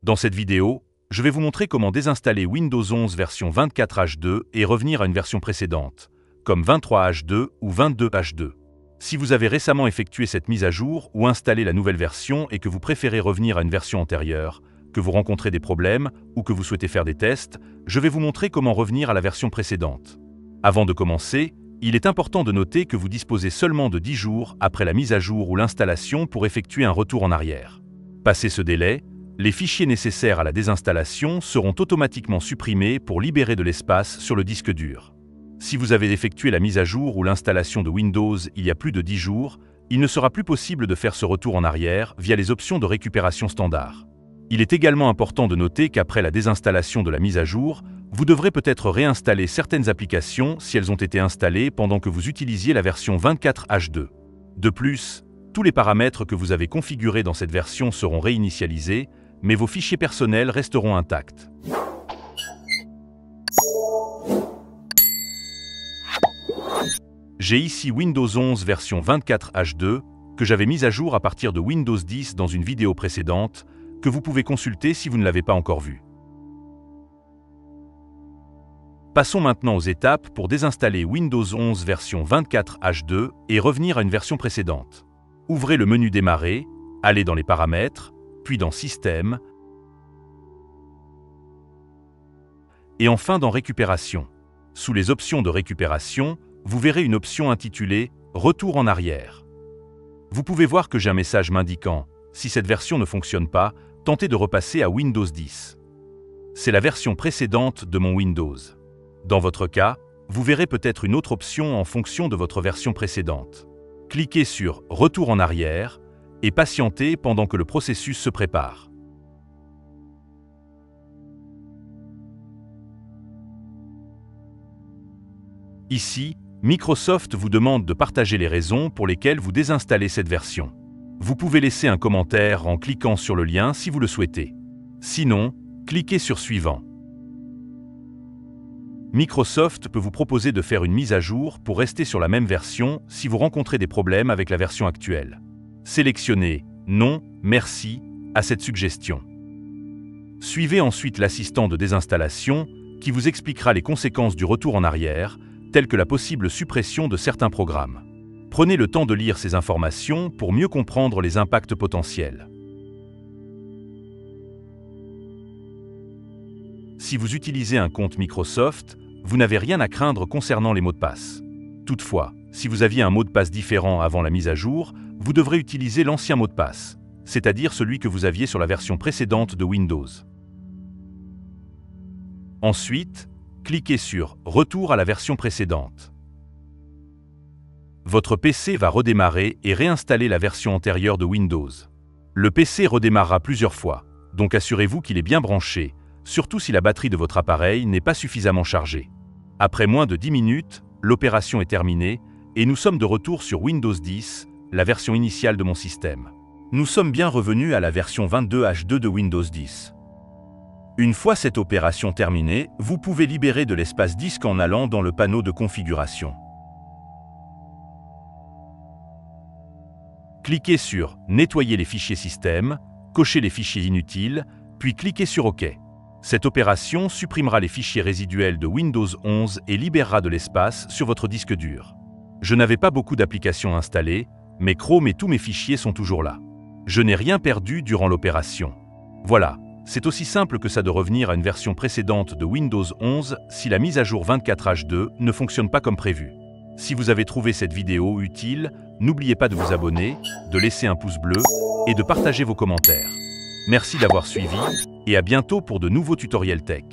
Dans cette vidéo, je vais vous montrer comment désinstaller Windows 11 version 24H2 et revenir à une version précédente, comme 23H2 ou 22H2. Si vous avez récemment effectué cette mise à jour ou installé la nouvelle version et que vous préférez revenir à une version antérieure, que vous rencontrez des problèmes ou que vous souhaitez faire des tests, je vais vous montrer comment revenir à la version précédente. Avant de commencer, il est important de noter que vous disposez seulement de 10 jours après la mise à jour ou l'installation pour effectuer un retour en arrière. Passé ce délai, les fichiers nécessaires à la désinstallation seront automatiquement supprimés pour libérer de l'espace sur le disque dur. Si vous avez effectué la mise à jour ou l'installation de Windows il y a plus de 10 jours, il ne sera plus possible de faire ce retour en arrière via les options de récupération standard. Il est également important de noter qu'après la désinstallation de la mise à jour, vous devrez peut-être réinstaller certaines applications si elles ont été installées pendant que vous utilisiez la version 24H2. De plus, tous les paramètres que vous avez configurés dans cette version seront réinitialisés, mais vos fichiers personnels resteront intacts. J'ai ici Windows 11 version 24H2 que j'avais mise à jour à partir de Windows 10 dans une vidéo précédente que vous pouvez consulter si vous ne l'avez pas encore vue. Passons maintenant aux étapes pour désinstaller Windows 11 version 24H2 et revenir à une version précédente. Ouvrez le menu Démarrer, allez dans les paramètres, puis dans Système, et enfin dans Récupération. Sous les options de récupération, vous verrez une option intitulée Retour en arrière. Vous pouvez voir que j'ai un message m'indiquant « Si cette version ne fonctionne pas, tentez de repasser à Windows 10 ». C'est la version précédente de mon Windows. Dans votre cas, vous verrez peut-être une autre option en fonction de votre version précédente. Cliquez sur « Retour en arrière » et patientez pendant que le processus se prépare. Ici, Microsoft vous demande de partager les raisons pour lesquelles vous désinstallez cette version. Vous pouvez laisser un commentaire en cliquant sur le lien si vous le souhaitez. Sinon, cliquez sur Suivant. Microsoft peut vous proposer de faire une mise à jour pour rester sur la même version si vous rencontrez des problèmes avec la version actuelle. Sélectionnez « Non, merci » à cette suggestion. Suivez ensuite l'assistant de désinstallation qui vous expliquera les conséquences du retour en arrière, telles que la possible suppression de certains programmes. Prenez le temps de lire ces informations pour mieux comprendre les impacts potentiels. Si vous utilisez un compte Microsoft, vous n'avez rien à craindre concernant les mots de passe. Toutefois, si vous aviez un mot de passe différent avant la mise à jour, vous devrez utiliser l'ancien mot de passe, c'est-à-dire celui que vous aviez sur la version précédente de Windows. Ensuite, cliquez sur « Retour à la version précédente ». Votre PC va redémarrer et réinstaller la version antérieure de Windows. Le PC redémarrera plusieurs fois, donc assurez-vous qu'il est bien branché, surtout si la batterie de votre appareil n'est pas suffisamment chargée. Après moins de 10 minutes, l'opération est terminée et nous sommes de retour sur Windows 10, la version initiale de mon système. Nous sommes bien revenus à la version 22H2 de Windows 10. Une fois cette opération terminée, vous pouvez libérer de l'espace disque en allant dans le panneau de configuration. Cliquez sur « Nettoyer les fichiers système », cochez les fichiers inutiles, puis cliquez sur « OK ». Cette opération supprimera les fichiers résiduels de Windows 11 et libérera de l'espace sur votre disque dur. Je n'avais pas beaucoup d'applications installées, mais Chrome et tous mes fichiers sont toujours là. Je n'ai rien perdu durant l'opération. Voilà. C'est aussi simple que ça de revenir à une version précédente de Windows 11 si la mise à jour 24H2 ne fonctionne pas comme prévu. Si vous avez trouvé cette vidéo utile, n'oubliez pas de vous abonner, de laisser un pouce bleu et de partager vos commentaires. Merci d'avoir suivi et à bientôt pour de nouveaux tutoriels tech.